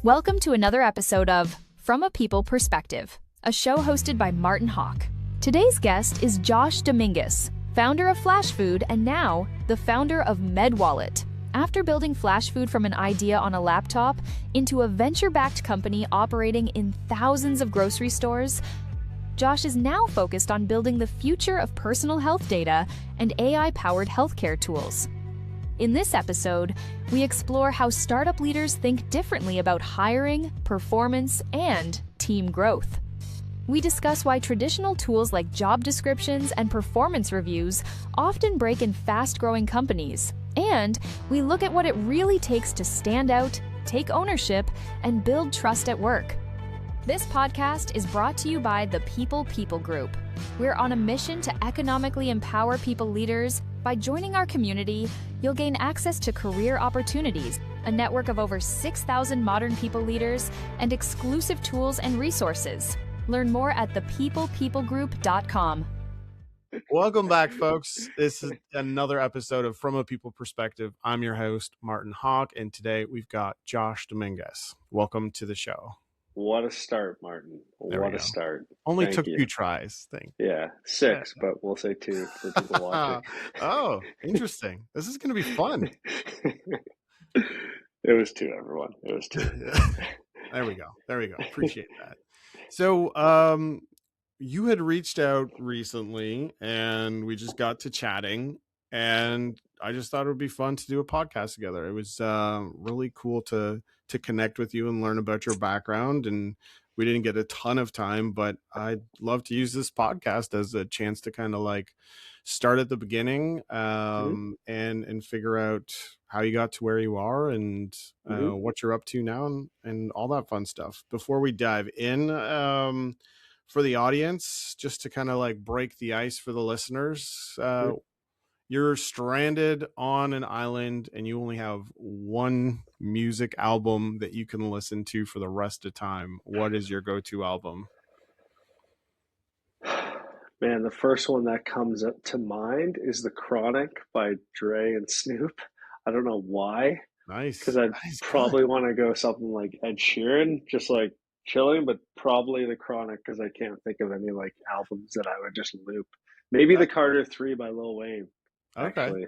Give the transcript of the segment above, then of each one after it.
Welcome to another episode of From a People Perspective, a show hosted by Martin Hawk. Today's guest is Josh Domingues, founder of FlashFood and now the founder of MedWallet. After building FlashFood from an idea on a laptop into a venture-backed company operating in thousands of grocery stores, Josh is now focused on building the future of personal health data and AI-powered healthcare tools. In this episode, we explore how startup leaders think differently about hiring, performance, and team growth. We discuss why traditional tools like job descriptions and performance reviews often break in fast-growing companies. And we look at what it really takes to stand out, take ownership, and build trust at work. This podcast is brought to you by the People Group. We're on a mission to economically empower people leaders. By joining our community, you'll gain access to career opportunities, a network of over 6,000 modern people leaders, and exclusive tools and resources. Learn more at thepeoplegroup.com. Welcome back, folks. This is another episode of From a People Perspective. I'm your host, Martin Hawk, and today we've got Josh Domingues. Welcome to the show. What a start, Martin. What a start. Only took 2 tries. Yeah, 6, but we'll say 2 for people watching. Oh, interesting. This is going to be fun. It was 2, everyone. It was 2. There we go. Appreciate that. So, you had reached out recently and we just got to chatting, and I just thought it would be fun to do a podcast together. It was really cool to connect with you and learn about your background. And we didn't get a ton of time, but I'd love to use this podcast as a chance to kind of like start at the beginning and figure out how you got to where you are and what you're up to now and all that fun stuff. Before we dive in, for the audience, just to kind of like break the ice for the listeners, you're stranded on an island and you only have one music album that you can listen to for the rest of time. What is your go-to album? Man, the first one that comes up to mind is The Chronic by Dre and Snoop. I don't know why. Nice. Because I'd probably want to go something like Ed Sheeran, just like chilling, but probably The Chronic because I can't think of any like albums that I would just loop. Maybe The Carter 3 by Lil Wayne. Okay.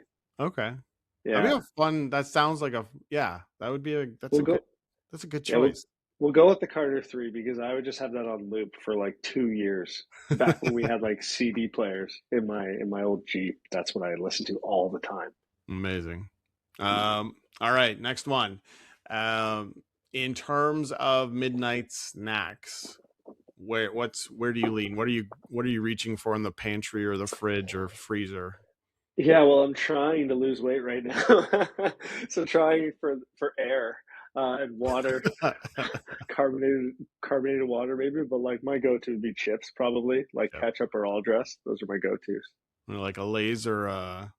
Yeah. That'd be a fun. That sounds like that's a good choice. We'll go with The Carter 3 because I would just have that on loop for like 2 years. Back when we had like CD players in my old Jeep. That's what I listened to all the time. Amazing. All right, next one. In terms of midnight snacks, where do you lean? What are you reaching for in the pantry or the fridge or freezer? Yeah, well, I'm trying to lose weight right now. So trying for air and water, carbonated water maybe, but like my go-to would be chips probably, like ketchup or all dressed. Those are my go-tos. Like a Lay's or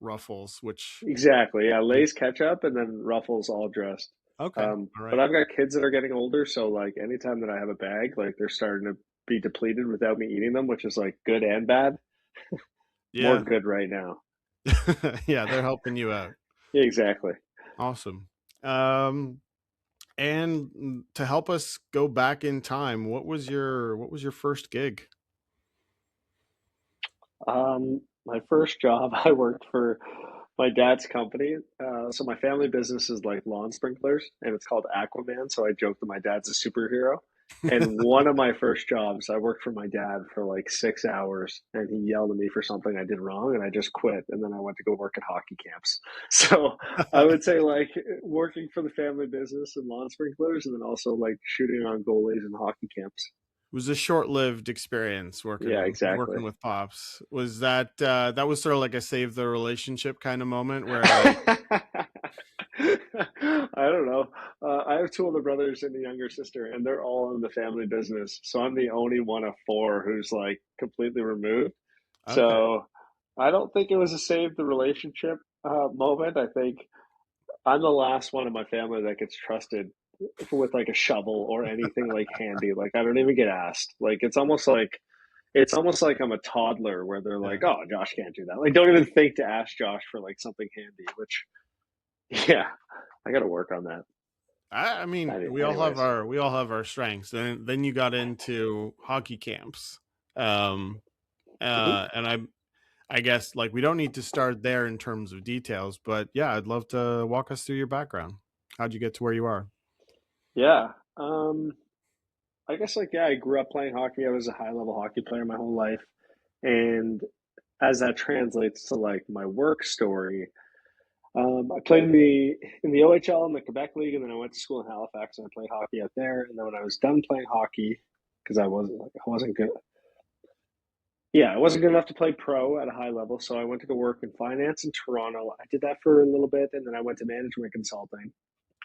Ruffles, which exactly, yeah, Lay's ketchup and then Ruffles all dressed. Okay, all right. But I've got kids that are getting older, so like anytime that I have a bag, like they're starting to be depleted without me eating them, which is like good and bad. More good right now. Yeah, they're helping you out. Yeah, exactly. Awesome. And to help us go back in time, what was your first gig? My first job, I worked for my dad's company. So my family business is like lawn sprinklers, and it's called Aquaman. So I joke that my dad's a superhero. And one of my first jobs, I worked for my dad for like 6 hours, and he yelled at me for something I did wrong, and I just quit. And then I went to go work at hockey camps. So I would say like working for the family business and lawn sprinklers, and then also like shooting on goalies and hockey camps. It was a short-lived experience working with Pops. Was that was sort of like a save the relationship kind of moment where I don't know. I have 2 older brothers and a younger sister, and they're all in the family business. So I'm the only one of 4 who's like completely removed. Okay. So I don't think it was a save the relationship moment. I think I'm the last one in my family that gets trusted with like a shovel or anything like handy. Like I don't even get asked. Like it's almost like I'm a toddler where they're like, "Oh, Josh can't do that." Like don't even think to ask Josh for like something handy, which I got to work on that. I mean, Anyways. we all have our strengths. Then you got into hockey camps, um, Mhm. and I guess like we don't need to start there in terms of details, but yeah, I'd love to walk us through your background. How'd you get to where you are? Yeah. I guess like yeah, I grew up playing hockey. I was a high level hockey player my whole life, and as that translates to like my work story, I played in the OHL in the Quebec League, and then I went to school in Halifax and I played hockey out there. And then when I was done playing hockey, because I wasn't good. Yeah, I wasn't good enough to play pro at a high level, so I went to go work in finance in Toronto. I did that for a little bit, and then I went to management consulting.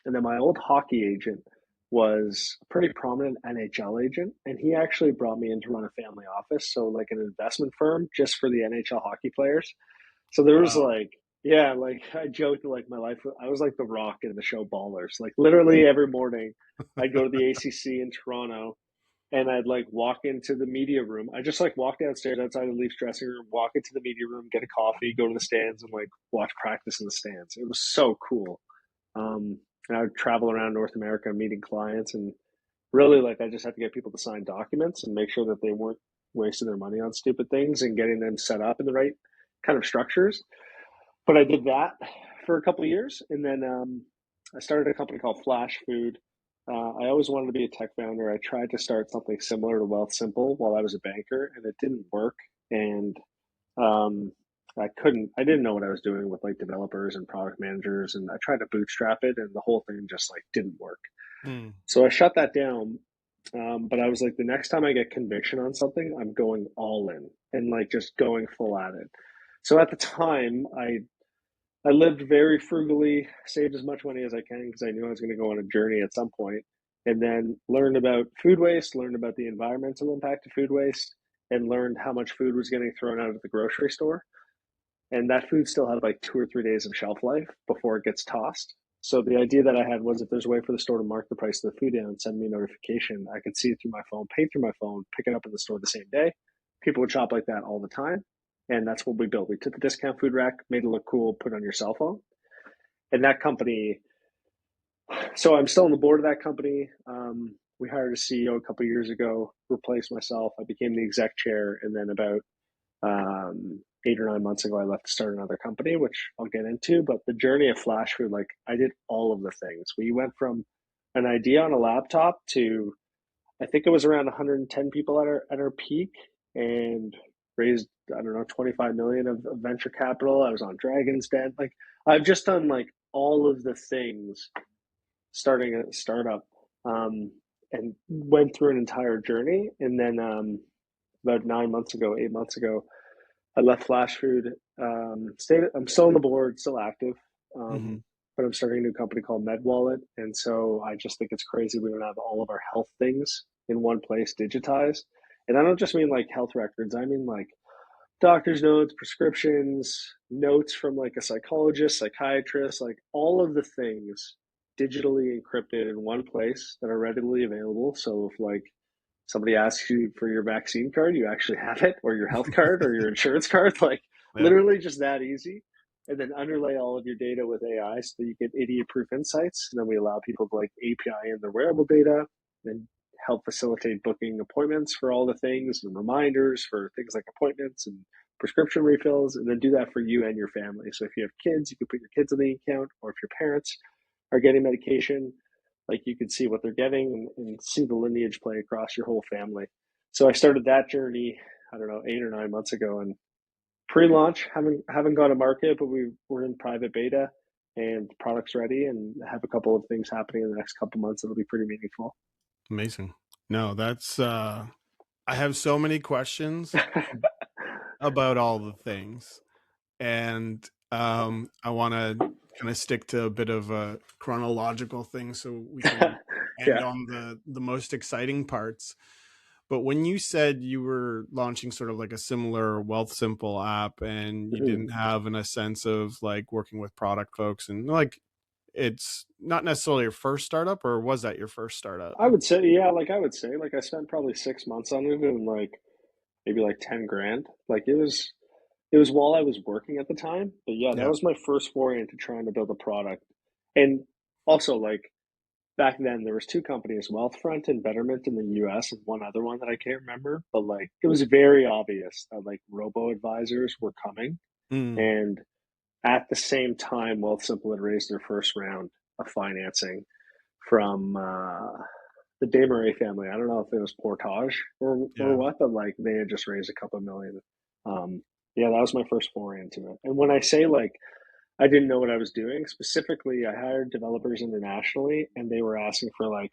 And then my old hockey agent was a pretty prominent NHL agent, and he actually brought me in to run a family office, so like an investment firm just for the NHL hockey players. So there was Wow. like, yeah, like I joked like my life, I was like the Rock in the show Ballers. Like literally every morning, I'd go to the ACC in Toronto, and I'd like walk into the media room. I just like walk downstairs outside the Leafs dressing room, walk into the media room, get a coffee, go to the stands, and like watch practice in the stands. It was so cool. And I would travel around North America meeting clients, and really like I just had to get people to sign documents and make sure that they weren't wasting their money on stupid things and getting them set up in the right kind of structures. But I did that for a couple of years, and then I started a company called FlashFood. I always wanted to be a tech founder. I tried to start something similar to Wealth Simple while I was a banker, and it didn't work. And um, I didn't know what I was doing with like developers and product managers, and I tried to bootstrap it, and the whole thing just like didn't work. Hmm. So I shut that down. But I was like, the next time I get conviction on something, I'm going all in and like just going full at it. So at the time, I lived very frugally, saved as much money as I can because I knew I was going to go on a journey at some point, and then learned about food waste, learned about the environmental impact of food waste, and learned how much food was getting thrown out of the grocery store. And that food still had like 2 or 3 days of shelf life before it gets tossed. So the idea that I had was if there's a way for the store to mark the price of the food down, send me a notification, I could see it through my phone, pay through my phone, pick it up in the store the same day. People would shop like that all the time. And that's what we built. We took the discount food rack, made it look cool, put it on your cell phone. And that company, so I'm still on the board of that company. We hired a CEO a couple of years ago, replaced myself. I became the exec chair. And then about 8 or 9 months ago, I left to start another company, which I'll get into. But the journey of FlashFood, like I did all of the things. We went from an idea on a laptop to I think it was around 110 people at our peak, and raised I don't know 25 million of venture capital. I was on Dragon's Den. Like I've just done like all of the things starting a startup, and went through an entire journey. And then about 9 months ago, 8 months ago, I left FlashFood. I'm still on the board, still active, Hmm. but I'm starting a new company called MedWallet, and so I just think it's crazy we don't have all of our health things in one place digitized. And I don't just mean like health records; I mean like doctor's notes, prescriptions, notes from like a psychologist, psychiatrist, like all of the things digitally encrypted in one place that are readily available. So if like somebody asks you for your vaccine card, you actually have it, or your health card, or your insurance card, like Yeah. literally just that easy. And then underlay all of your data with AI so that you get idiot proof insights. And then we allow people to like API in their wearable data and help facilitate booking appointments for all the things and reminders for things like appointments and prescription refills, and then do that for you and your family. So if you have kids, you can put your kids on the account, or if your parents are getting medication, like you can see what they're getting and see the lineage play across your whole family. So I started that journey, I don't know, 8 or 9 months ago, and pre-launch haven't gone to market, but we're in private beta and the product's ready, and have a couple of things happening in the next couple of months that'll be pretty meaningful. Amazing. No, that's I have so many questions about all the things. And I want to kind of stick to a bit of a chronological thing so we can end Yeah. on the most exciting parts. But when you said you were launching sort of like a similar Wealth Simple app and you Mhm. didn't have a sense of like working with product folks and like it's not necessarily your first startup, or was that your first startup? I would say, yeah, like I would say, like I spent probably 6 months on it, and like maybe like 10 grand. Like it was while I was working at the time. But yeah, that Yeah. was my first foray into trying to build a product. And also like back then there was two companies, Wealthfront and Betterment in the US, and one other one that I can't remember, but like it was very obvious that like robo advisors were coming. Mm. And at the same time, Wealthsimple had raised their first round of financing from the Desmarais family. I don't know if it was Portage or Yeah. what, but like they had just raised a couple million. Yeah, that was my first foray into it. And when I say like I didn't know what I was doing, specifically, I hired developers internationally, and they were asking for like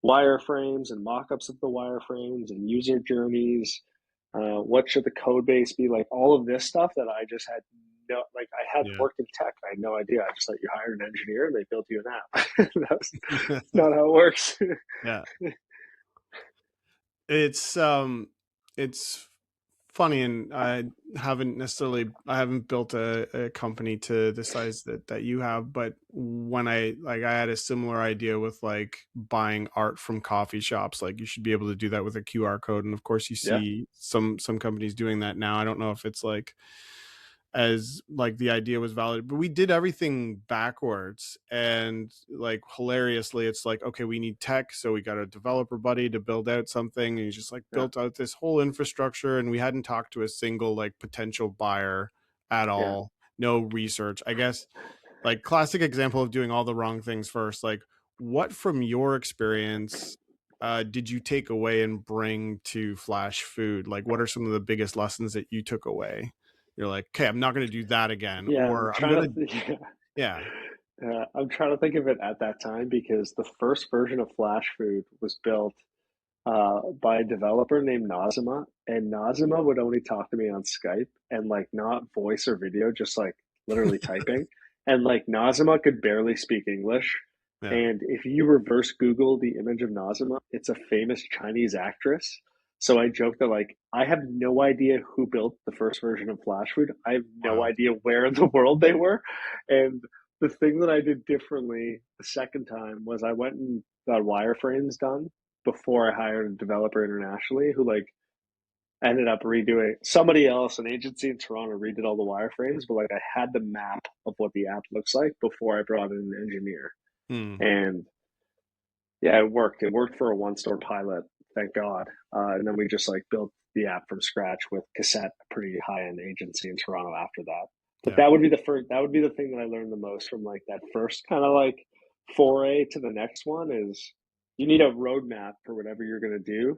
wireframes and mock-ups of the wireframes and user journeys. What should the code base be like? All of this stuff that I just had no, like I hadn't Yeah. worked in tech. I had no idea. I just thought you hired an engineer and they built you an app. That's not how it works. Yeah. It's funny, and I haven't built a company to the size that you have, but when I had a similar idea with like buying art from coffee shops. Like you should be able to do that with a QR code, and of course you Yeah, see some companies doing that now. I don't know if it's like as like the idea was valid, but we did everything backwards. And like hilariously, it's like, okay, we need tech, so we got a developer buddy to build out something, and he just like yeah, built out this whole infrastructure, and we hadn't talked to a single like potential buyer at yeah. all. No research, I guess. Like classic example of doing all the wrong things first. Like what from your experience did you take away and bring to FlashFood? Like what are some of the biggest lessons that you took away? You're like, okay, I'm not going to do that again, Yeah, or I'm going to, yeah. yeah. I'm trying to think of it at that time because the first version of Flash Food was built by a developer named Nazima, and Nazima would only talk to me on Skype and like not voice or video, just like literally typing. And like Nazima could barely speak English. Yeah. And if you reverse Google the image of Nazima, it's a famous Chinese actress. So I joke that like I have no idea who built the first version of Flash Food. I have no Wow. idea where in the world they were. And the thing that I did differently the second time was I went and got wireframes done before I hired a developer internationally who like ended up redoing somebody else, an agency in Toronto redid all the wireframes, but like I had the map of what the app looks like before I brought in an engineer. Hmm. And yeah, it worked. It worked for a one store pilot, thank God. And then we just like built the app from scratch with Cassette, a pretty high end agency in Toronto after that. But Yeah. that would be that would be the thing that I learned the most from like that first kind of like foray to the next one is you need a roadmap for whatever you're gonna do.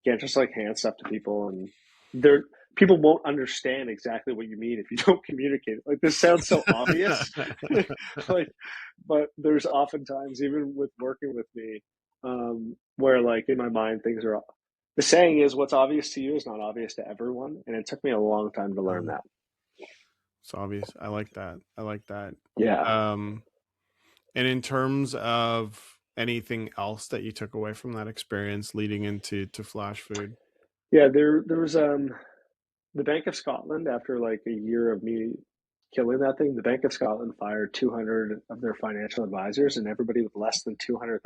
You can't just like hand stuff to people and they're people won't understand exactly what you mean if you don't communicate. Like this sounds so obvious. Like but there's oftentimes even with working with me where like in my mind things are the saying is what's obvious to you is not obvious to everyone, and it took me a long time to learn that. It's obvious. I like that. I like that. Yeah, And in terms of anything else that you took away from that experience leading into FlashFood? yeah. There was the Bank of Scotland, after like a year of me killing that thing, the Bank of Scotland fired 200 of their financial advisors, and everybody with less than $200,000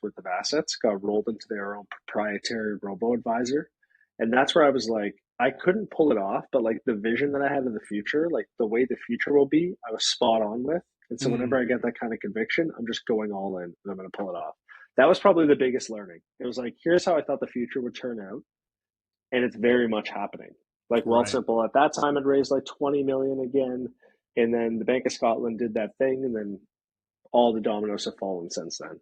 worth of assets got rolled into their own proprietary robo advisor. And that's where I was like, I couldn't pull it off, but like the vision that I had of the future, like the way the future will be, I was spot on with. And so Mm, whenever I get that kind of conviction, I'm just going all in and I'm going to pull it off. That was probably the biggest learning. It was like, here's how I thought the future would turn out, and it's very much happening. Like right. Wealthsimple at that time had raised like 20 million again, and then the Bank of Scotland did that thing, and then all the dominoes have fallen since then.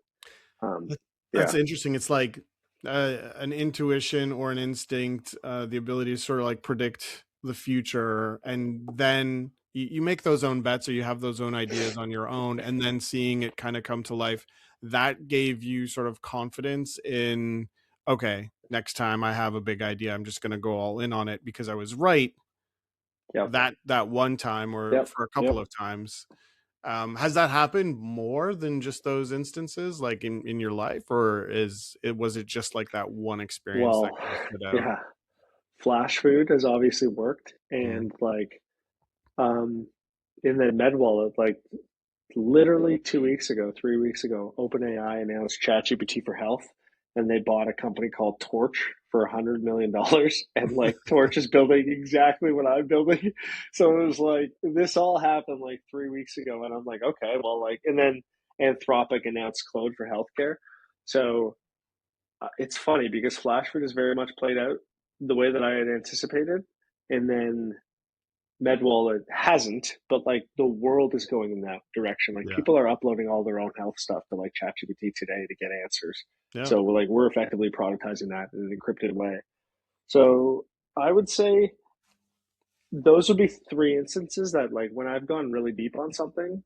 Um, That's yeah, interesting. It's like an intuition or an instinct, the ability to sort of like predict the future, and then you make those own bets, or you have those own ideas on your own, and then seeing it kind of come to life. That gave you sort of confidence in, okay, next time I have a big idea, I'm just going to go all in on it because I was right yep, that one time or yep, for a yep. couple of times. Has that happened more than just those instances, like in your life, or was it just like that one experience that Well, kind of stood out? yeah, Flash Food has obviously worked, Mm. and like um, in the MedWallet, like literally 2 weeks ago, 3 weeks ago, OpenAI announced ChatGPT for Health, and they bought a company called Torch for $100 million, and like Torch is building exactly what I'm building. So it was like this all happened like 3 weeks ago, and I'm like, okay, well, like, and then Anthropic announced Claude for healthcare. So it's funny because FlashFood has very much played out the way that I had anticipated, and then MedWallet hasn't. But like the world is going in that direction. Like Yeah. people are uploading all their own health stuff to like ChatGPT today to get answers. Yeah. So we're effectively productizing that in an encrypted way. So I would say those would be three instances that like when I've gone really deep on something,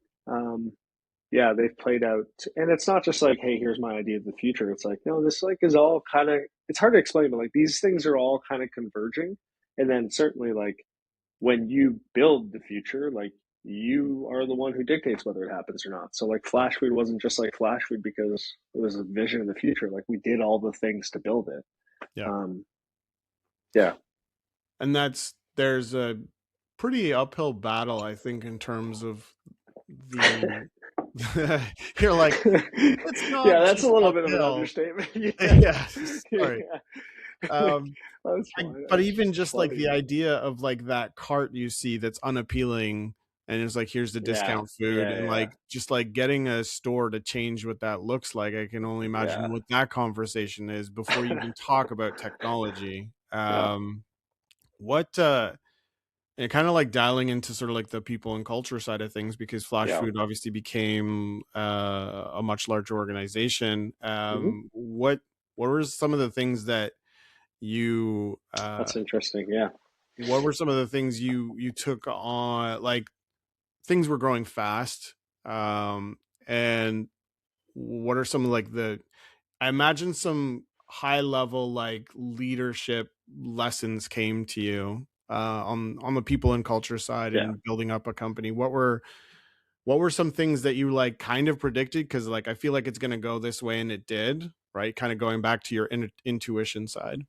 yeah, they've played out. And it's not just like, hey, here's my idea of the future. It's like, no, this like is all kind of, it's hard to explain, but like these things are all kind of converging. And then certainly like when you build the future, like you are the one who dictates whether it happens or not. So like FlashFood wasn't just like FlashFood because it was a vision of the future. Like we did all the things to build it. Yeah. Yeah. And there's a pretty uphill battle, I think, in terms of the you're like, it's not yeah, that's just a little uphill. bit of an understatement. Yeah, sorry. Yeah. That's but that's even just funny. like the idea of like that cart you see that's unappealing and it's like, here's the discount food, and like just like getting a store to change what that looks like. I can only imagine what that conversation is before you even talk about technology. What and kind of like dialing into sort of like the people and culture side of things, because FlashFood obviously became a much larger organization. What were some of the things that you that's interesting. Yeah. What were some of the things you took on? Like things were growing fast, and what are some of like I imagine some high level like leadership lessons came to you on the people and culture side and building up a company. What were some things that you like kind of predicted? Because like I feel like it's going to go this way, and it did, right? Kind of going back to your intuition side.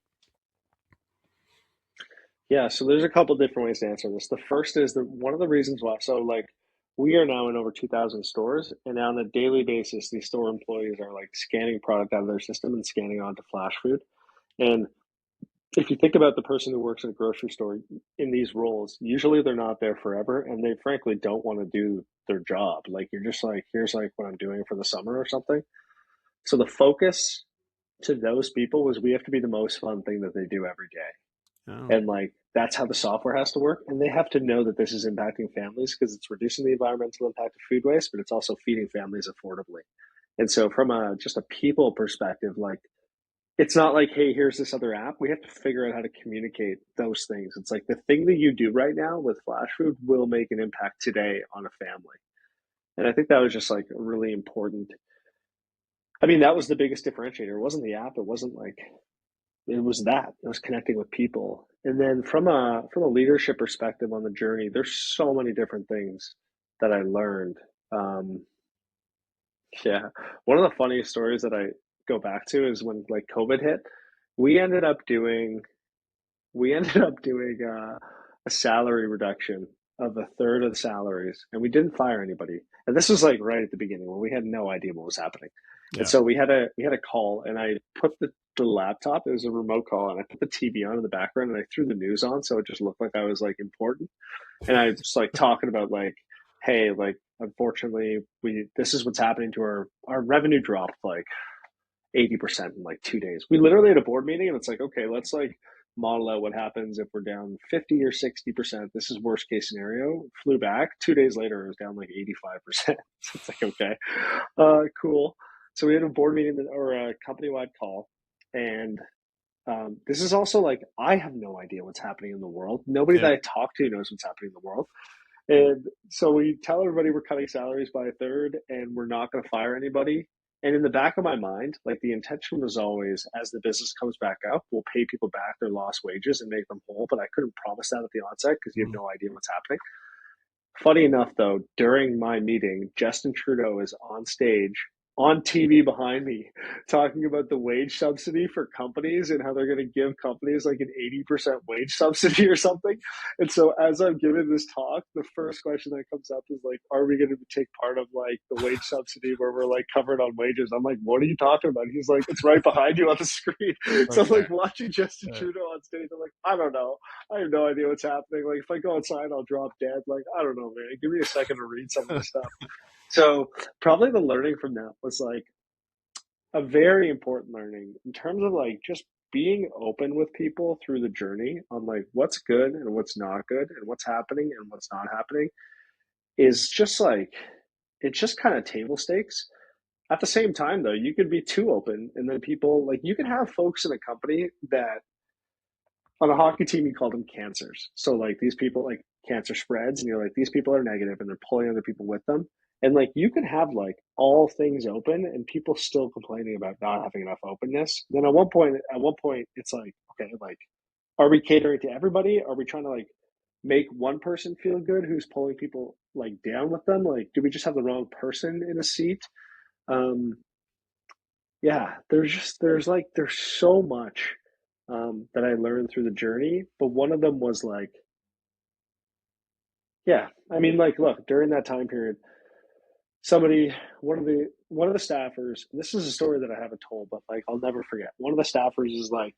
Yeah, so there's a couple different ways to answer this. The first is that one of the reasons why, so like we are now in over 2,000 stores, and on a daily basis, these store employees are like scanning product out of their system and scanning onto FlashFood. And if you think about the person who works at a grocery store in these roles, usually they're not there forever, and they frankly don't want to do their job. Like you're just like, here's like what I'm doing for the summer or something. So the focus to those people was we have to be the most fun thing that they do every day. And like that's how the software has to work. And they have to know that this is impacting families because it's reducing the environmental impact of food waste, but it's also feeding families affordably. And so from just a people perspective, like it's not like, hey, here's this other app. We have to figure out how to communicate those things. It's like the thing that you do right now with FlashFood will make an impact today on a family. And I think that was just like a really important. I mean, that was the biggest differentiator. It wasn't the app. It wasn't like it was that. It was connecting with people. And then from a leadership perspective on the journey, there's so many different things that I learned. Yeah. One of the funniest stories that I go back to is when like COVID hit, we ended up doing a salary reduction of a third of the salaries, and we didn't fire anybody. And this was like right at the beginning when we had no idea what was happening. And so we had a call, and I put the laptop, it was a remote call, and I put the TV on in the background, and I threw the news on so it just looked like I was like important. And I was just like talking about like, hey, like unfortunately this is what's happening to our revenue dropped like 80% in like 2 days. We literally had a board meeting, and it's like, okay, let's like model out what happens if we're down 50 or 60%. This is worst case scenario. Flew back 2 days later, it was down like 85%. So it's like, okay, cool. So we had a board meeting or a company-wide call, and this is also like I have no idea what's happening in the world. Nobody that I talk to knows what's happening in the world. And so we tell everybody we're cutting salaries by a third, and we're not going to fire anybody. And in the back of my mind, like the intention was always, as the business comes back up, we'll pay people back their lost wages and make them whole. But I couldn't promise that at the onset because you have no idea what's happening. Funny enough, though, during my meeting, Justin Trudeau is on stage on TV behind me talking about the wage subsidy for companies and how they're going to give companies like an 80% wage subsidy or something. And so as I'm giving this talk, the first question that comes up is like, are we going to take part of like the wage subsidy where we're like covered on wages? I'm like, what are you talking about? He's like, it's right behind you on the screen. So I'm like watching Justin Trudeau on stage. I'm like, I don't know. I have no idea what's happening. Like if I go outside, I'll drop dead. Like, I don't know, man. Give me a second to read some of this stuff. So probably the learning from that was like a very important learning in terms of like just being open with people through the journey on like what's good and what's not good and what's happening and what's not happening is just like it's just kind of table stakes. At the same time though, you could be too open and then people like you can have folks in a company that on a hockey team you call them cancers. So like these people like cancer spreads and you're like these people are negative and they're pulling other people with them. And like you can have like all things open and people still complaining about not having enough openness. Then at one point it's like, okay, like are we catering to everybody? Are we trying to like make one person feel good who's pulling people like down with them? Like do we just have the wrong person in a seat? Um yeah, there's so much that I learned through the journey. But one of them was like, yeah, I mean, like, look, during that time period, somebody, one of the staffers, this is a story that I haven't told, but like I'll never forget. One of the staffers is like,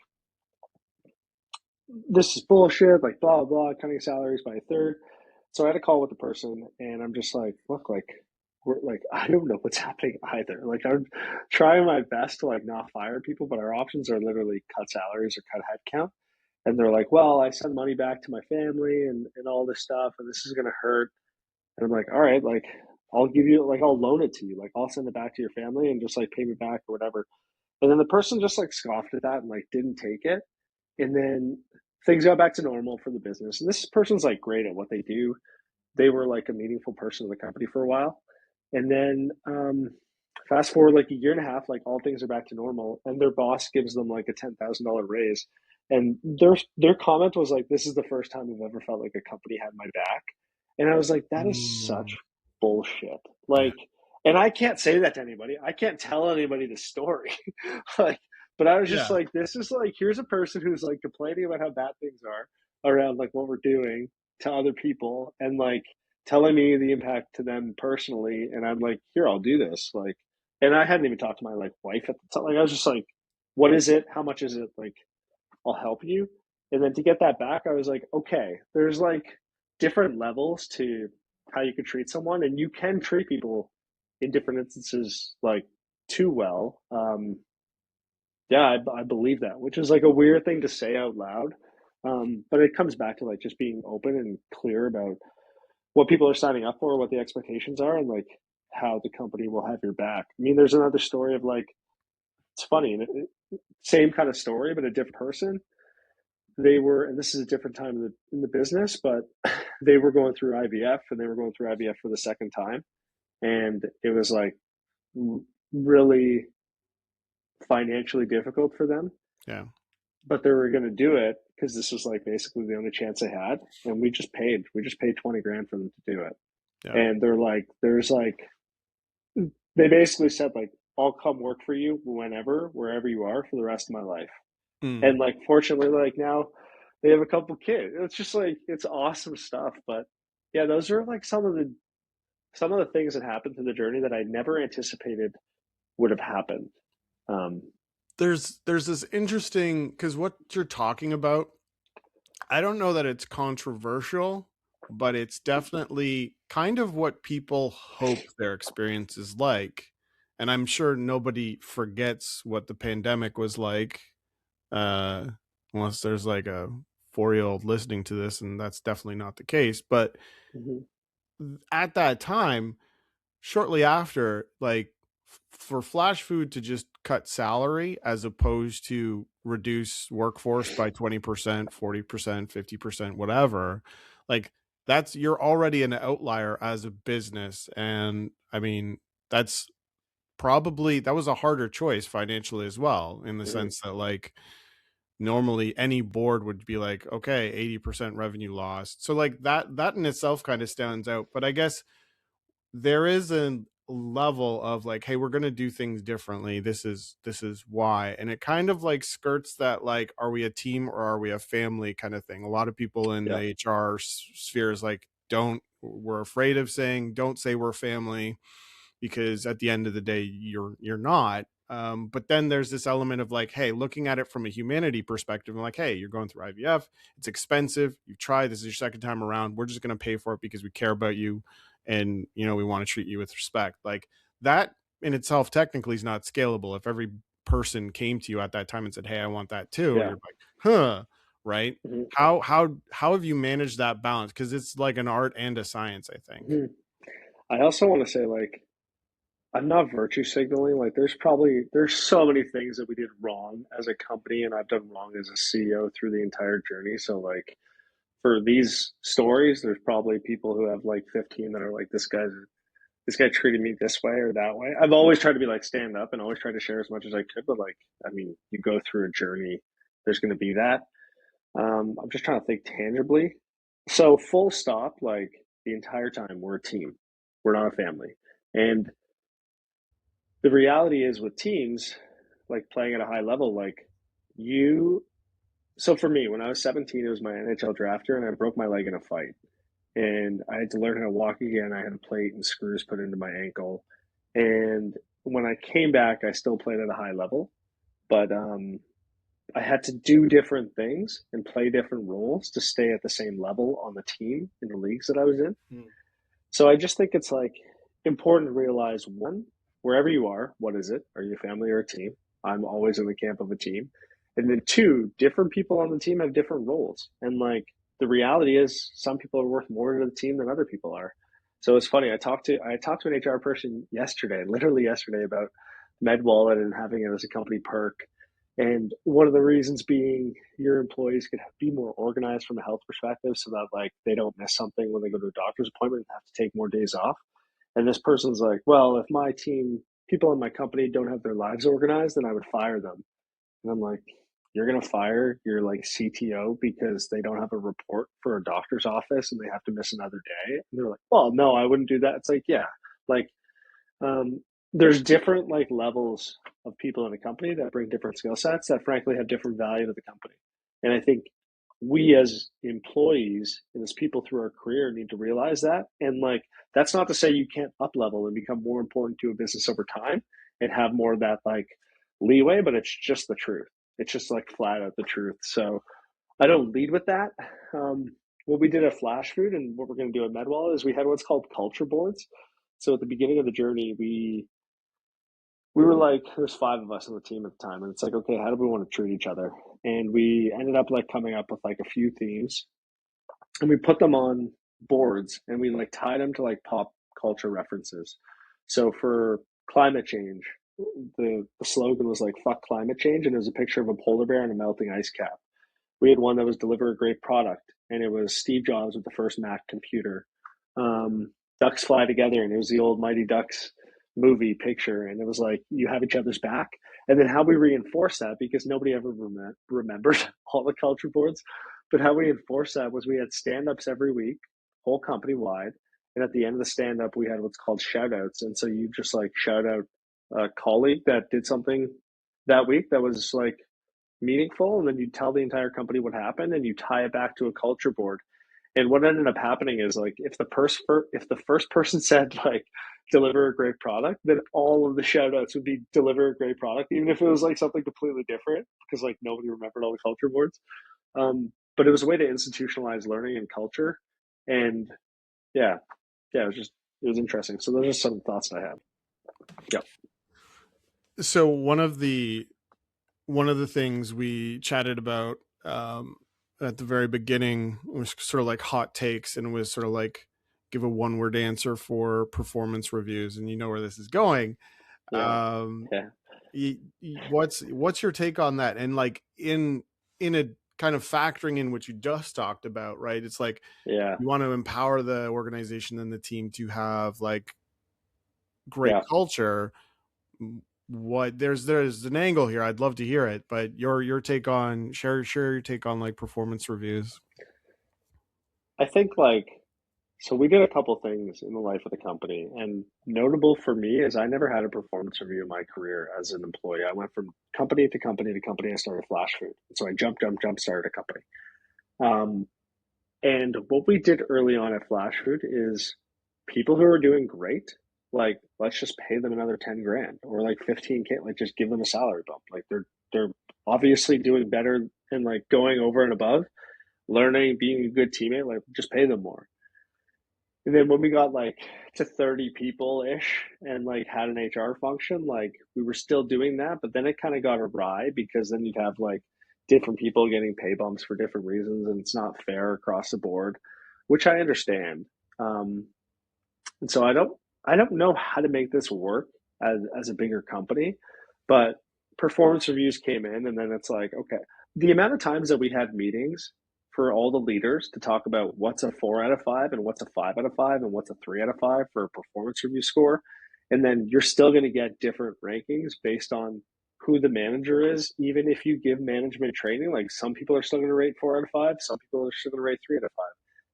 this is bullshit, like blah blah, cutting salaries by a third. So I had a call with the person, and I'm just like, look, like we're like, I don't know what's happening either. Like I'm trying my best to like not fire people, but our options are literally cut salaries or cut headcount. And they're like, well, I send money back to my family and all this stuff, and this is gonna hurt. And I'm like, all right, like I'll give you like I'll loan it to you, like I'll send it back to your family and just like pay me back or whatever. And then the person just like scoffed at that and like didn't take it. And then things got back to normal for the business. And this person's like great at what they do. They were like a meaningful person in the company for a while. And then fast forward like a year and a half, like all things are back to normal, and their boss gives them like a $10,000 raise. And their comment was like, "This is the first time I've ever felt like a company had my back." And I was like, "That is Mm, such bullshit." yeah. Like, and I can't say that to anybody. I can't tell anybody the story. Like, but I was just Yeah. like, "This is like, here's a person who's like complaining about how bad things are around like what we're doing to other people, and like." Telling me the impact to them personally, and I'm like, here, I'll do this. Like, and I hadn't even talked to my like wife at the time. Like, I was just like, what is it? How much is it? Like, I'll help you. And then to get that back, I was like, okay, there's like different levels to how you could treat someone, and you can treat people in different instances like too well. Yeah, I believe that, which is like a weird thing to say out loud. But it comes back to like just being open and clear about what people are signing up for, what the expectations are, and like how the company will have your back. I mean, there's another story of like it's funny, same kind of story, but a different person. They were, and this is a different time in the business, but they were going through IVF, and they were going through IVF for the second time, and it was like really financially difficult for them, Yeah. but they were going to do it because this was like basically the only chance they had, and we just paid 20 grand for them to do it. Yeah. And they're like, there's like they basically said like I'll come work for you whenever, wherever you are for the rest of my life. Mm. And like fortunately, like now they have a couple kids. It's just like it's awesome stuff. But yeah, those are like some of the things that happened through the journey that I never anticipated would have happened. Um, There's this interesting, because what you're talking about, I don't know that it's controversial, but it's definitely kind of what people hope their experience is like. And I'm sure nobody forgets what the pandemic was like, uh, unless there's like a 4-year-old listening to this, and that's definitely not the case. But mhm. at that time, shortly after, like for Flash Food to just cut salary as opposed to reduce workforce by 20%, 40%, 50%, whatever, like that's, you're already an outlier as a business. And I mean, that's probably, that was a harder choice financially as well, in the Mhm. sense that like normally any board would be like, okay, 80% revenue lost. So like that in itself kind of stands out. But I guess there is a level of like, hey, we're going to do things differently, this is why. And it kind of like skirts that, like, are we a team or are we a family kind of thing. A lot of people in Yeah. the HR spheres like, don't, we're afraid of saying, don't say we're family, because at the end of the day you're not. But then there's this element of like, hey, looking at it from a humanity perspective, and like, hey, you're going through IVF, it's expensive, you've tried, this is your second time around, we're just going to pay for it because we care about you, and we want to treat you with respect. Like that in itself technically is not scalable. If every person came to you at that time and said, hey, I want that too, Yeah. you're like, huh, right? Mm-hmm. How have you managed that balance? Because it's like an art and a science, I think. Mm-hmm. I also want to say, like, I'm not virtue signaling. Like, there's so many things that we did wrong as a company, and I've done wrong as a CEO through the entire journey. So, like, for these stories, there's probably people who have like 15 that are like, this guy treated me this way or that way. I've always tried to be like stand up and always tried to share as much as I could, but like, I mean, you go through a journey, there's going to be that. I'm just trying to think tangibly. So full stop, like the entire time, we're a team. We're not a family. And the reality is with teams, like playing at a high level, like you. So for me, when I was 17, it was my NHL drafter, and I broke my leg in a fight, and I had to learn how to walk again. I had a plate and screws put into my ankle, and when I came back, I still played at a high level, but I had to do different things and play different roles to stay at the same level on the team in the leagues that I was in. Mm. So I just think it's like important to realize, one, wherever you are, what is it? Are you a family or a team? I'm always in the camp of a team. And then two, different people on the team have different roles. And like the reality is some people are worth more to the team than other people are. So it's funny. I talked to an HR person yesterday, literally yesterday, about MedWallet and having it as a company perk. And one of the reasons being your employees could be more organized from a health perspective so that like they don't miss something when they go to a doctor's appointment and have to take more days off. And this person's like, well, if my team, people in my company don't have their lives organized, then I would fire them. And I'm like, you're going to fire your like CTO because they don't have a report for a doctor's office and they have to miss another day? And they're like, well, no, I wouldn't do that. It's like, yeah, like um, there's different like levels of people in a company that bring different skill sets that frankly have different value to the company. And I think we as employees and as people through our career need to realize that. And like, that's not to say you can't up level and become more important to a business over time and have more of that like leeway, but it's just the truth. It's just like flat out the truth. So I don't lead with that. Um, what we did at FlashFood and what we're going to do at MedWallet is we had what's called culture boards. So at the beginning of the journey, we were like, there's 5 of us on the team at the time, and it's like, okay, how do we want to treat each other? And we ended up like coming up with like a few themes, and we put them on boards, and we like tied them to like pop culture references. So for climate change, the slogan was like "fuck climate change," and it was a picture of a polar bear and a melting ice cap. We had one that was deliver a great product, and it was Steve Jobs with the first Mac computer. Ducks fly together, and it was the old Mighty Ducks movie picture, and it was like you have each other's back. And then how we reinforce that, because nobody ever remembered all the culture boards, but how we enforced that was we had stand-ups every week, whole company wide, and at the end of the stand-up we had what's called shout outs. And so you just like shout out a colleague that did something that week that was like meaningful, and then you tell the entire company what happened and you tie it back to a culture board. And what ended up happening is like if the first person said like deliver a great product, then all of the shout outs would be deliver a great product, even if it was like something completely different, because like nobody remembered all the culture boards. But it was a way to institutionalize learning and culture. And yeah, it was interesting. So those are some thoughts I have. Yep. So one of the things we chatted about at the very beginning was sort of like hot takes, and it was sort of like give a one word answer for performance reviews, and you know where this is going. Yeah. What's your take on that? And like in a kind of factoring in what you just talked about, right? It's like Yeah. you want to empower the organization and the team to have like great culture. What there's an angle here. I'd love to hear it, but your take on share your take on like performance reviews. I think like so we did a couple things in the life of the company, and notable for me is I never had a performance review in my career as an employee. I went from company to company to company. I started FlashFood, so I jump started a company. Um, and what we did early on at FlashFood is people who are doing great, like let's just pay them another 10 grand or like 15K, like just give them a salary bump. Like they're obviously doing better and like going over and above, learning, being a good teammate, like just pay them more. And then when we got like to 30 people ish and like had an HR function, like we were still doing that, but then it kind of got awry because then you'd have like different people getting pay bumps for different reasons, and it's not fair across the board, which I understand. And so I don't know how to make this work as a bigger company, but performance reviews came in, and then it's like, okay, the amount of times that we had meetings for all the leaders to talk about what's a 4 out of 5 and what's a 5 out of 5 and what's a 3 out of 5 for a performance review score. And then you're still going to get different rankings based on who the manager is. Even if you give management training, like some people are still going to rate 4 out of 5, some people are still going to rate 3 out of 5.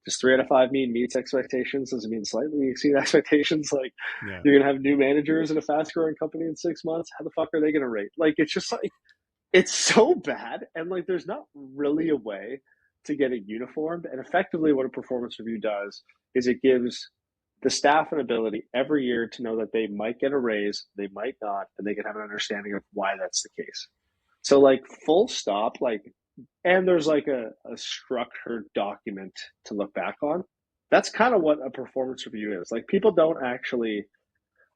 Does 3 out of 5 mean meets expectations? Does it mean slightly exceed expectations? Like you're going to have new managers in a fast growing company in 6 months. How the fuck are they going to rate? Like, it's just like, it's so bad. And like, there's not really a way to get it uniformed. And effectively what a performance review does is it gives the staff an ability every year to know that they might get a raise, they might not, and they can have an understanding of why that's the case. So like full stop, like, and there's like a structured document to look back on. That's kind of what a performance review is. Like people don't actually,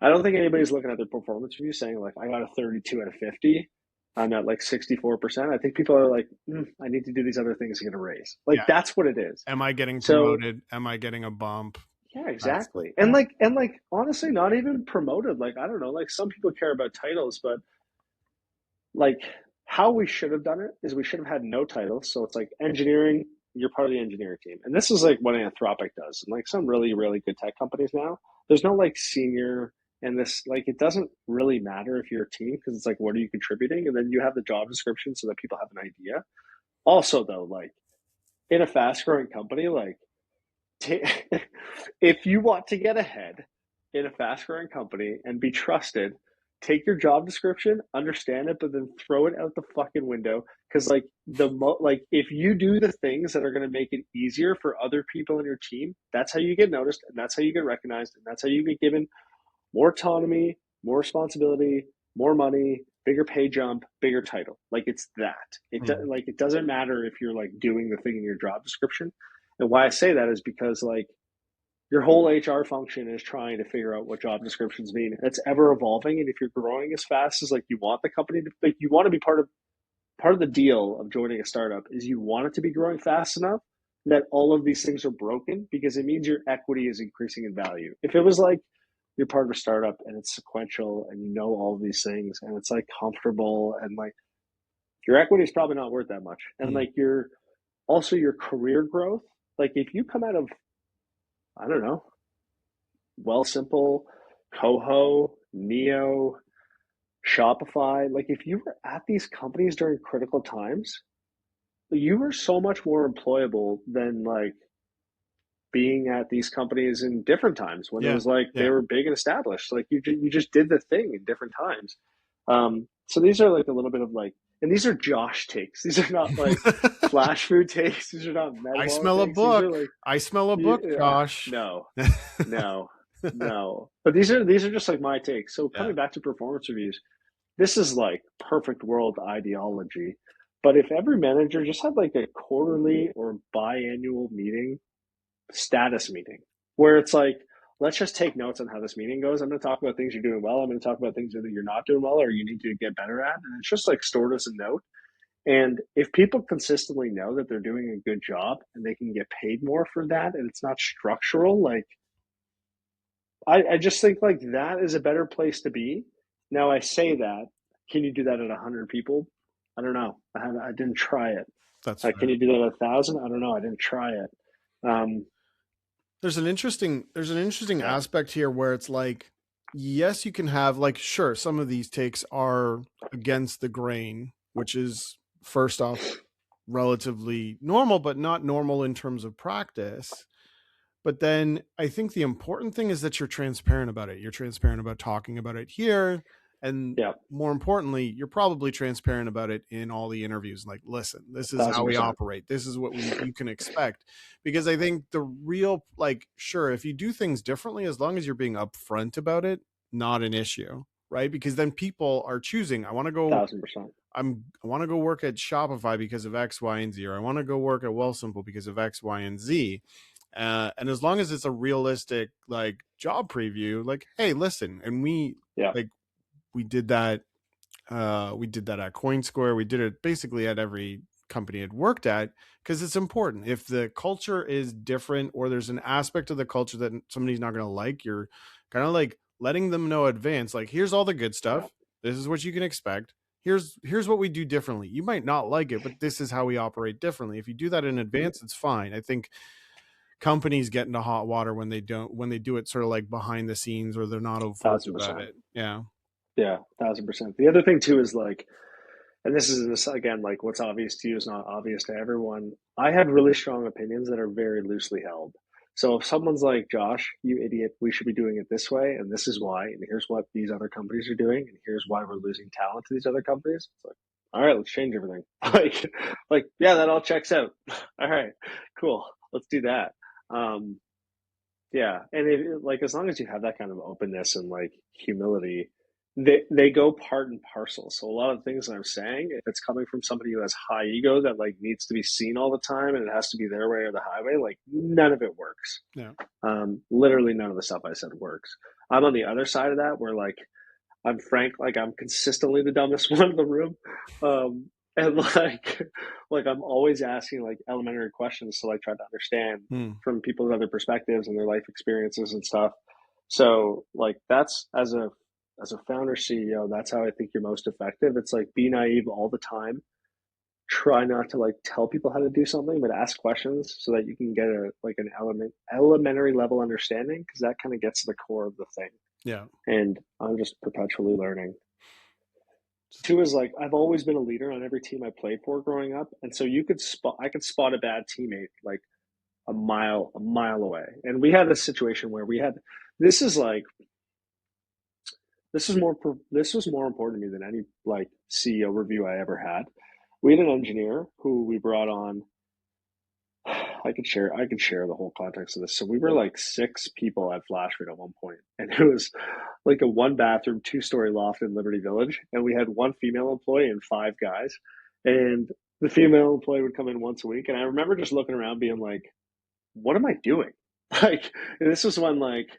I don't think anybody's looking at their performance review saying like, I got a 32 out of 50. I'm at like 64%. I think people are like, I need to do these other things to get a raise. Like that's what it is. Am I getting promoted? Am I getting a bump? Yeah, exactly. And like honestly, not even promoted. Like, I don't know, like some people care about titles, but like how we should have done it is we should have had no titles. So it's like engineering, you're part of the engineering team. And this is like what Anthropic does. And like some really, really good tech companies now, there's no like senior and this, like, it doesn't really matter if you're a team because it's like, what are you contributing? And then you have the job description so that people have an idea. Also, though, like in a fast growing company, like if you want to get ahead in a fast growing company and be trusted, take your job description, understand it, but then throw it out the fucking window. Because like if you do the things that are going to make it easier for other people in your team, that's how you get noticed, and that's how you get recognized, and that's how you get given more autonomy, more responsibility, more money, bigger pay jump, bigger title. Like it's that. It doesn't matter if you're like doing the thing in your job description. And why I say that is because like your whole HR function is trying to figure out what job descriptions mean. It's ever evolving, and if you're growing as fast as like you want the company to, like you want to be part of the deal of joining a startup is you want it to be growing fast enough that all of these things are broken, because it means your equity is increasing in value. If it was like you're part of a startup and it's sequential and you know all of these things and it's like comfortable and like your equity is probably not worth that much. And like your career growth, like if you come out of, I don't know, Simple, Coho, Neo, Shopify, like if you were at these companies during critical times, you were so much more employable than like being at these companies in different times when it was like they were big and established. Like you just did the thing in different times. So these are like a little bit of like, and these are Josh takes. These are not like FlashFood takes. These are not MedWallet I smell takes. a book. Like, I smell a book, Josh. No. But these are just like my takes. So coming back to performance reviews, this is like perfect world ideology. But if every manager just had like a quarterly or biannual status meeting, where it's like, let's just take notes on how this meeting goes. I'm going to talk about things you're doing well. I'm going to talk about things that you're not doing well or you need to get better at. And it's just like stored as a note. And if people consistently know that they're doing a good job and they can get paid more for that, and it's not structural, like I just think like that is a better place to be. Now I say that, can you do that at 100 people? I don't know. I didn't try it. Can you do that at 1,000? I don't know. I didn't try it. There's an interesting aspect here where it's like, yes, you can have like, sure, some of these takes are against the grain, which is first off relatively normal, but not normal in terms of practice. But then I think the important thing is that you're transparent about it. You're transparent about talking about it here. And more importantly, you're probably transparent about it in all the interviews. Like, listen, this is 1,000%. How we operate. This is what you can expect. Because I think the real, like, sure, if you do things differently, as long as you're being upfront about it, not an issue, right? Because then people are choosing, I want to go 1,000%. I want to go work at Shopify because of X, Y, and Z, or I want to go work at Simple because of X, Y, and Z. And as long as it's a realistic like job preview, like, hey, listen, and we did that. We did that at CoinSquare. We did it basically at every company I'd worked at, because it's important. If the culture is different, or there's an aspect of the culture that somebody's not going to like, you're kind of like letting them know advance, like, here's all the good stuff. This is what you can expect. Here's what we do differently. You might not like it, but this is how we operate differently. If you do that in advance, it's fine. I think companies get into hot water when they do it sort of like behind the scenes, or they're not overt about it. Yeah, 1,000%. The other thing too is like, and this is again, like, what's obvious to you is not obvious to everyone. I have really strong opinions that are very loosely held. So if someone's like, Josh, you idiot, we should be doing it this way, and this is why, and here's what these other companies are doing, and here's why we're losing talent to these other companies, it's like, all right, let's change everything. like, yeah, that all checks out. All right, cool, let's do that. Yeah, and like, as long as you have that kind of openness and like humility, they go part and parcel. So a lot of things that I'm saying, if it's coming from somebody who has high ego that like needs to be seen all the time and it has to be their way or the highway, like, none of it works. Yeah. Literally none of the stuff I said works. I'm on the other side of that, where like, I'm frank, like, I'm consistently the dumbest one in the room. And like I'm always asking like elementary questions to like try to understand from people's other perspectives and their life experiences and stuff. So like, that's as a founder CEO, that's how I think you're most effective. It's like, be naive all the time. Try not to like tell people how to do something, but ask questions so that you can get an elementary level understanding, because that kind of gets to the core of the thing. Yeah. And I'm just perpetually learning. Two is like, I've always been a leader on every team I played for growing up, and so I could spot a bad teammate like a mile away. And we had a situation where this was more important to me than any like CEO review I ever had. We had an engineer who we brought on. I could share the whole context of this. So we were like 6 people at FlashFood at one point, and it was like a 1-bathroom, 2-story loft in Liberty Village, and we had 1 female employee and 5 guys. And the female employee would come in once a week, and I remember just looking around, being like, "What am I doing?" Like, and this was when like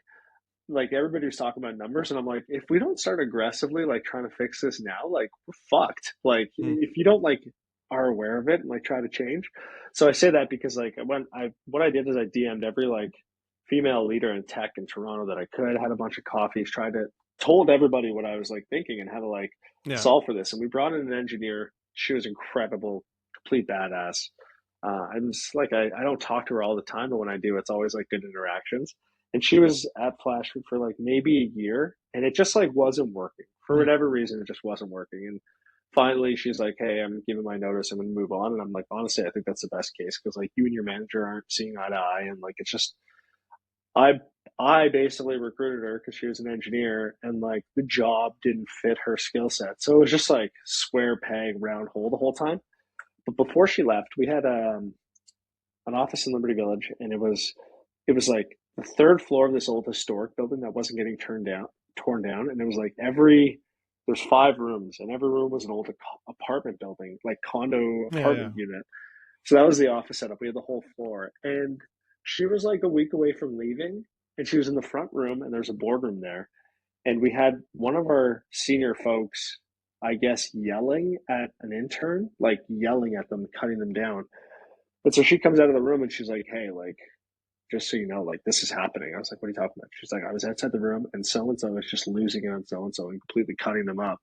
everybody was talking about numbers, and I'm like, if we don't start aggressively like trying to fix this now, like, we're fucked. Like, if you don't like are aware of it and like try to change. So I say that because like, what I did is I DM'd every like female leader in tech in Toronto that I could, had a bunch of coffees, told everybody what I was like thinking and how to like solve for this. And we brought in an engineer. She was incredible, complete badass. I'm just like, I don't talk to her all the time, but when I do, it's always like good interactions. And she was at FlashFood for like maybe a year, and it just like wasn't working for whatever reason. It just wasn't working. And finally she's like, "Hey, I'm giving my notice. I'm going to move on." And I'm like, honestly, I think that's the best case, because like, you and your manager aren't seeing eye to eye. And like, it's just, I basically recruited her because she was an engineer, and like, the job didn't fit her skill set. So it was just like square peg, round hole the whole time. But before she left, we had an office in Liberty Village, and it was like the 3rd floor of this old historic building that wasn't getting torn down. And it was like there's 5 rooms, and every room was an old apartment building, like condo apartment unit. So that was the office setup. We had the whole floor, and she was like a week away from leaving, and she was in the front room, and there's a boardroom there. And we had one of our senior folks, I guess, yelling at an intern, like yelling at them, cutting them down. But so she comes out of the room and she's like, "Hey, like, just so you know, like, this is happening." I was like, "What are you talking about?" She's like, "I was outside the room, and so was just losing it on so-and-so and completely cutting them up."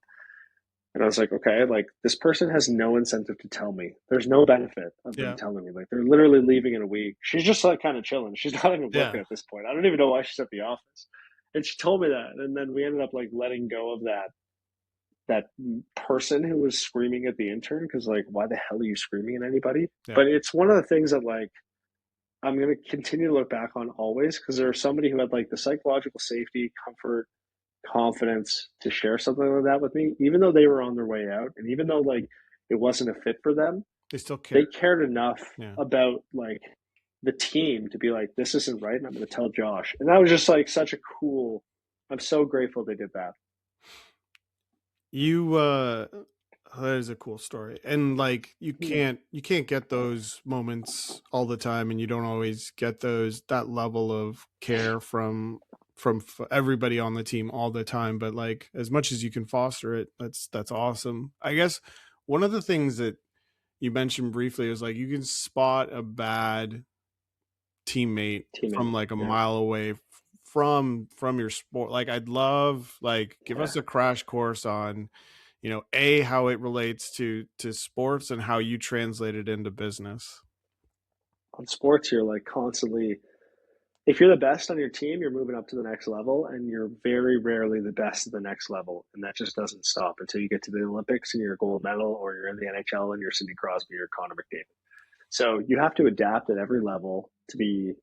And I was like, "Okay, like, this person has no incentive to tell me. There's no benefit of them telling me. Like, they're literally leaving in a week." She's just like kind of chilling. She's not even working at this point. I don't even know why she's at the office. And she told me that. And then we ended up like letting go of that person who was screaming at the intern, because like, why the hell are you screaming at anybody? But it's one of the things that like, I'm going to continue to look back on always, because there's somebody who had like the psychological safety, comfort, confidence to share something like that with me, even though they were on their way out, and even though like it wasn't a fit for them, they still cared. They cared enough about like the team to be like, "This isn't right, and I'm going to tell Josh." And that was just like such a cool. I'm so grateful they did that. You That is a cool story. And like you can't get those moments all the time, and you don't always get that level of care from everybody on the team all the time, but like as much as you can foster it, that's awesome. I guess one of the things that you mentioned briefly is like you can spot a bad teammate from Teammate. like a Yeah. mile away from your sport. Like I'd love, like, give Yeah. us a crash course on, a, how it relates to sports and how you translate it into business. On sports, you're like constantly, if you're the best on your team, you're moving up to the next level, and you're very rarely the best at the next level. And that just doesn't stop until you get to the Olympics and you're a gold medal, or you're in the NHL and you're Sidney Crosby or Connor McDavid. So you have to adapt at every level to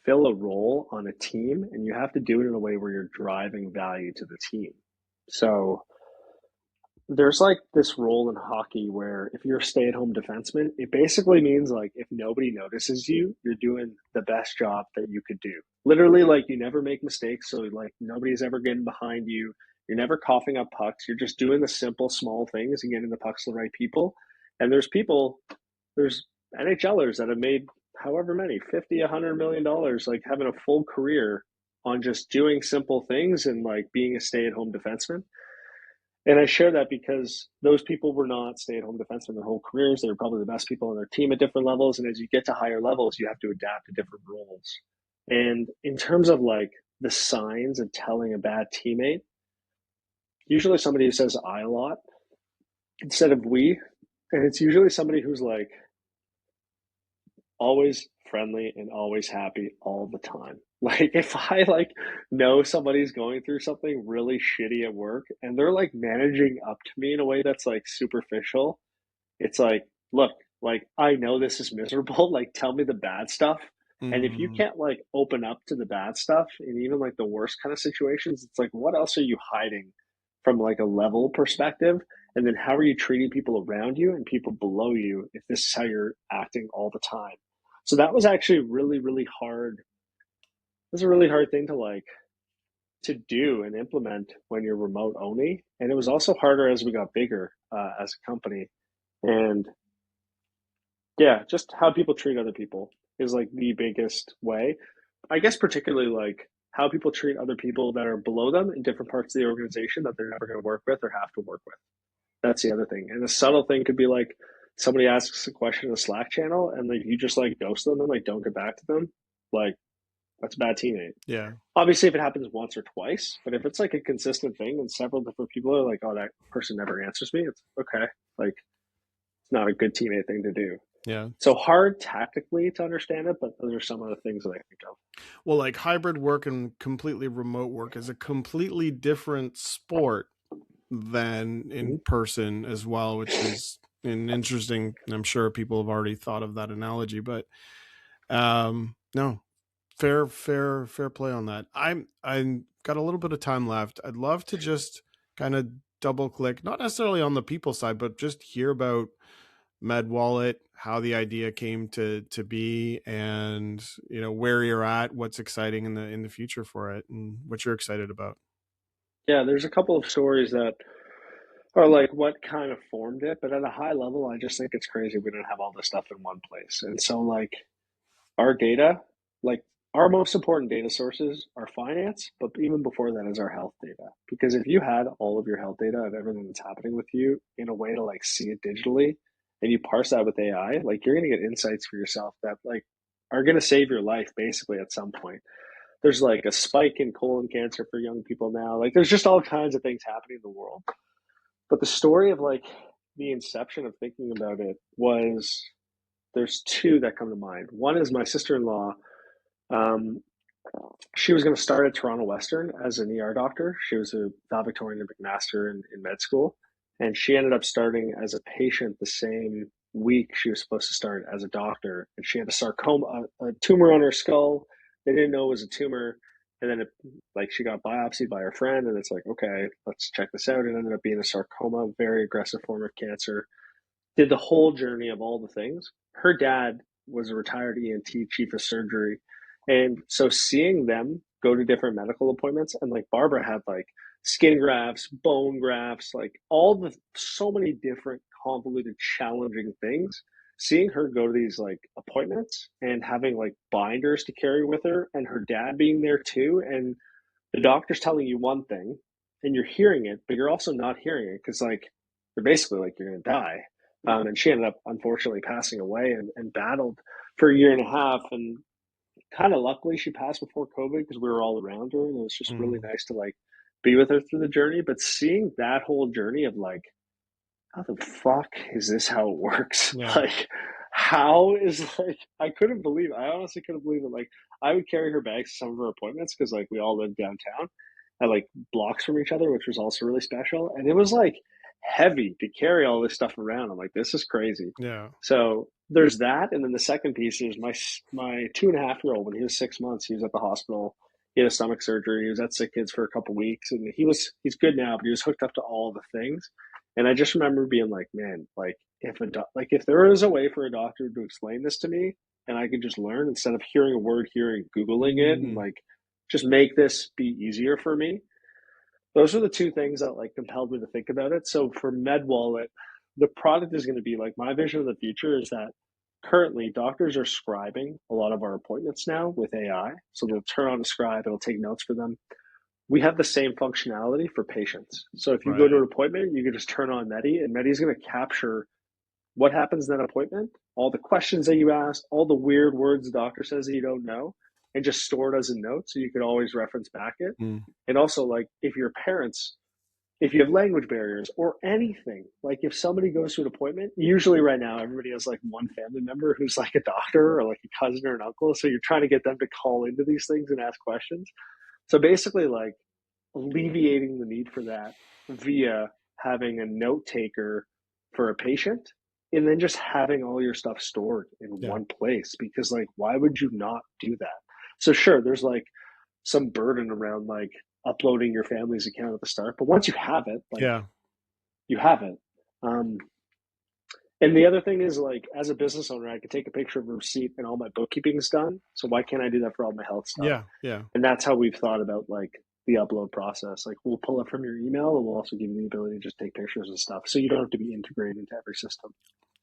fill a role on a team, and you have to do it in a way where you're driving value to the team. So there's like this role in hockey where if you're a stay-at-home defenseman, it basically means like if nobody notices you, you're doing the best job that you could do. Literally, like you never make mistakes, so like nobody's ever getting behind you. You're never coughing up pucks. You're just doing the simple, small things and getting the pucks to the right people. And there's NHLers that have made however many, 50, $100 million, like having a full career on just doing simple things and like being a stay-at-home defenseman. And I share that because those people were not stay-at-home defensemen their whole careers. They were probably the best people on their team at different levels. And as you get to higher levels, you have to adapt to different roles. And in terms of like the signs of telling a bad teammate, usually somebody who says I a lot instead of we. And it's usually somebody who's like always friendly and always happy all the time. Like if I like know somebody's going through something really shitty at work and they're like managing up to me in a way that's like superficial, it's like, look, like I know this is miserable, like tell me the bad stuff. And if you Mm, can't like open up to the bad stuff in even like the worst kind of situations, it's like what else are you hiding from like a level perspective? And then how are you treating people around you and people below you if this is how you're acting all the time? So that was actually really, really hard. It was a really hard thing to like to do and implement when you're remote only. And it was also harder as we got bigger as a company. And yeah, just how people treat other people is like the biggest way. I guess particularly like how people treat other people that are below them in different parts of the organization that they're never going to work with or have to work with. That's the other thing. And a subtle thing could be like somebody asks a question in a Slack channel and like you just like ghost them and like don't get back to them. Like that's a bad teammate. yeah. Obviously, if it happens once or twice, but if it's like a consistent thing and several different people are like, "Oh, that person never answers me," it's okay. Like it's not a good teammate thing to do. Yeah. So hard tactically to understand it, but those are some of the things that I think of. Well, like hybrid work and completely remote work is a completely different sport than in Mm-hmm. person as well, which is an interesting, I'm sure people have already thought of that analogy, but no, fair play on that. I'm got a little bit of time left. I'd love to just kind of double click, not necessarily on the people side, but just hear about MedWallet, how the idea came to be, and where you're at, what's exciting in the future for it, and what you're excited about. Yeah, there's a couple of stories that are like what kind of formed it, but at a high level, I just think it's crazy we don't have all this stuff in one place. And so, like, our data, like our most important data sources are finance, but even before that is our health data. Because if you had all of your health data of everything that's happening with you in a way to like see it digitally and you parse that with AI, like you're going to get insights for yourself that like are going to save your life basically at some point. There's like a spike in colon cancer for young people now. Like there's just all kinds of things happening in the world. But the story of like the inception of thinking about it was there's two that come to mind. One is my sister-in-law. um, she was going to start at Toronto Western as an ER doctor. She was a valedictorian and McMaster in med school. And she ended up starting as a patient the same week she was supposed to start as a doctor. And she had a sarcoma, a tumor on her skull. They didn't know it was a tumor. And then like she got biopsied by her friend. And it's like, okay, let's check this out. It ended up being a sarcoma, very aggressive form of cancer. Did the whole journey of all the things. Her dad was a retired ENT chief of surgery. And so seeing them go to different medical appointments. And like Barbara had like skin grafts, bone grafts, like so many different convoluted, challenging things. Seeing her go to these like appointments and having like binders to carry with her, and her dad being there too, and the doctor's telling you one thing and you're hearing it, but you're also not hearing it because like they're basically like you're going to die. And she ended up unfortunately passing away, and battled for a year and a half. And kind of luckily she passed before COVID because we were all around her, and it was just really nice to like be with her through the journey. But seeing that whole journey of like, how the fuck is this how it works? Yeah. Like, how is like, I honestly couldn't believe it. Like, I would carry her bags to some of her appointments because like we all lived downtown at like blocks from each other, which was also really special. And it was like heavy to carry all this stuff around. I'm like, this is crazy. Yeah. So there's that. And then the second piece is my 2.5-year-old, when he was 6 months, he was at the hospital. He had a stomach surgery. He was at Sick Kids for a couple weeks, and he's good now, but he was hooked up to all the things. And I just remember being like, man, like if there was a way for a doctor to explain this to me and I could just learn instead of hearing a word here and Googling it, and like just make this be easier for me. Those are the two things that like compelled me to think about it. So for MedWallet, the product is going to be like, my vision of the future is that currently doctors are scribing a lot of our appointments now with AI. So they'll turn on a scribe, it'll take notes for them. We have the same functionality for patients. So if you go to an appointment, you can just turn on Medi, and Medi's going to capture what happens in that appointment, all the questions that you asked, all the weird words the doctor says that you don't know, and just store it as a note so you can always reference back it. And also, like, if your parents, if you have language barriers or anything, like if somebody goes to an appointment, usually right now everybody has like one family member who's like a doctor or like a cousin or an uncle. So you're trying to get them to call into these things and ask questions. So basically, like, alleviating the need for that via having a note taker for a patient, and then just having all your stuff stored in one place. Because like, why would you not do that? So sure, there's like some burden around like uploading your family's account at the start, but once you have it, like, you have it. And the other thing is, like, as a business owner, I could take a picture of a receipt and all my bookkeeping is done. So why can't I do that for all my health stuff? Yeah. And that's how we've thought about like the upload process. Like, we'll pull it from your email, and we'll also give you the ability to just take pictures and stuff. So you don't have to be integrated into every system.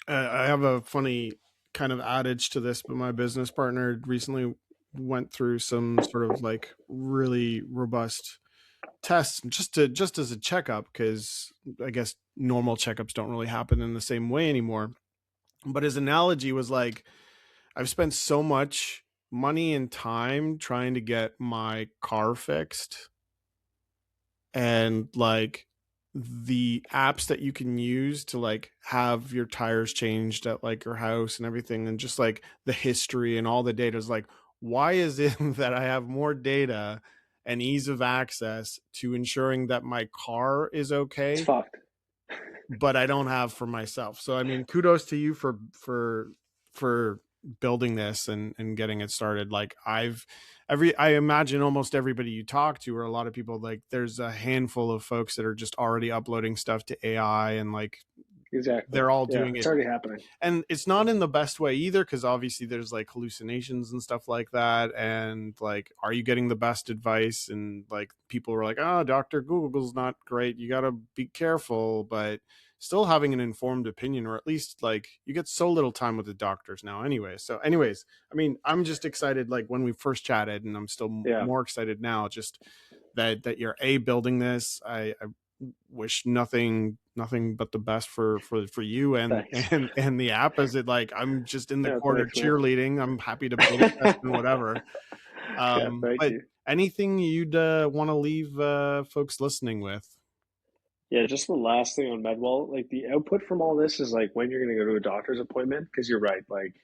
I have a funny kind of adage to this, but my business partner recently went through some sort of like really robust tests just as a checkup, because I guess normal checkups don't really happen in the same way anymore. But his analogy was like, I've spent so much money and time trying to get my car fixed, and like the apps that you can use to like have your tires changed at like your house and everything, and just like the history and all the data is like, why is it that I have more data and ease of access to ensuring that my car is okay, It's fucked, but I don't have for myself? So I mean, kudos to you for building this and getting it started. Like, I imagine almost everybody you talk to, or a lot of people, like there's a handful of folks that are just already uploading stuff to AI, and like exactly, they're all doing it's it. already happening. And it's not in the best way either, because obviously there's like hallucinations and stuff like that. And like, are you getting the best advice? And like, people were like, oh, Dr. Google's not great, you got to be careful. But still having an informed opinion, or at least like, you get so little time with the doctors now anyway. So anyways, I mean, I'm just excited, like when we first chatted, and I'm still more excited now, just that you're building this. I wish nothing but the best for you and the app. As it, like, I'm just in the corner cheerleading. I'm happy to build a test and whatever. But you. Anything you'd want to leave folks listening with? Yeah, just the last thing on MedWallet, like the output from all this is like when you're going to go to a doctor's appointment, because you're right, like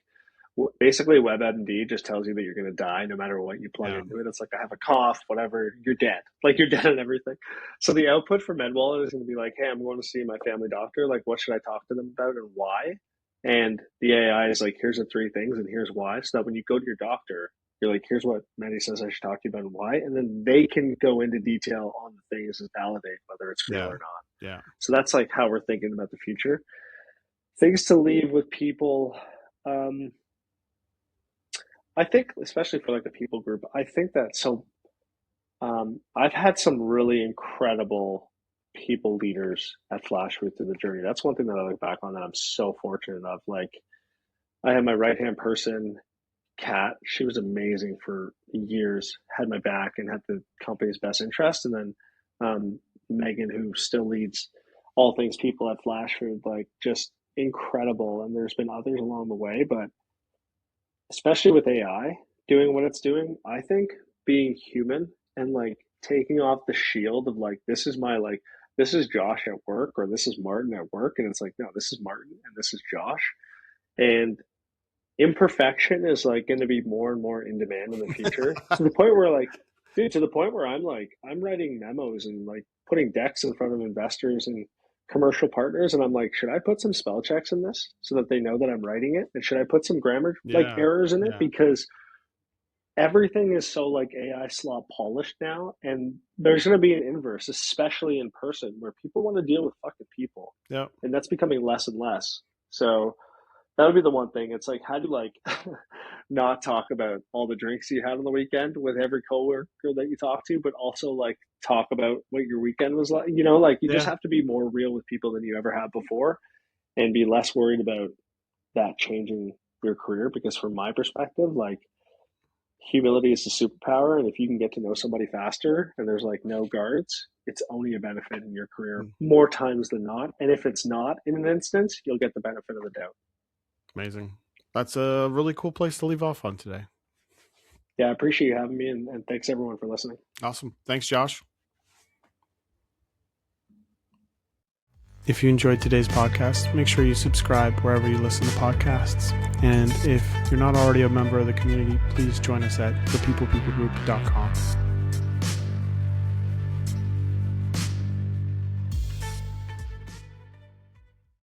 basically WebMD just tells you that you're going to die no matter what you plug into it. It's like, I have a cough, whatever, you're dead. Like, you're dead and everything. So the output for MedWallet is going to be like, hey, I'm going to see my family doctor. Like, what should I talk to them about and why? And the AI is like, here's the 3 things and here's why. So that when you go to your doctor, you're like, here's what Medi says I should talk to you about and why. And then they can go into detail on the things and validate whether it's real or not. Yeah. So that's like how we're thinking about the future. Things to leave with people. I think, especially for like the people group, I think that, so I've had some really incredible people leaders at FlashFood through the journey. That's one thing that I look back on that I'm so fortunate of. Like, I had my right hand person, Kat. She was amazing for years, had my back and had the company's best interest. And then Megan, who still leads all things people at FlashFood, like just incredible. And there's been others along the way, but especially with AI doing what it's doing, I think being human and like taking off the shield of like, this is Josh at work or this is Martin at work. And it's like, no, this is Martin and this is Josh. And imperfection is like going to be more and more in demand in the future to the point where like, dude, to the point where I'm writing memos and like putting decks in front of investors and commercial partners. And I'm like, should I put some spell checks in this so that they know that I'm writing it? And should I put some grammar like errors in it? Because everything is so like AI slop polished now. And there's going to be an inverse, especially in person, where people want to deal with fucking people. Yeah. And that's becoming less and less. So that would be the one thing. It's like, how do you like not talk about all the drinks you had on the weekend with every coworker that you talk to, but also like talk about what your weekend was like, like you just have to be more real with people than you ever have before and be less worried about that changing your career. Because from my perspective, like humility is a superpower. And if you can get to know somebody faster and there's like no guards, it's only a benefit in your career more times than not. And if it's not in an instance, you'll get the benefit of the doubt. Amazing. That's a really cool place to leave off on today. Yeah, I appreciate you having me, and thanks everyone for listening. Awesome. Thanks, Josh. If you enjoyed today's podcast, make sure you subscribe wherever you listen to podcasts. And if you're not already a member of the community, please join us at thepeoplepeoplegroup.com.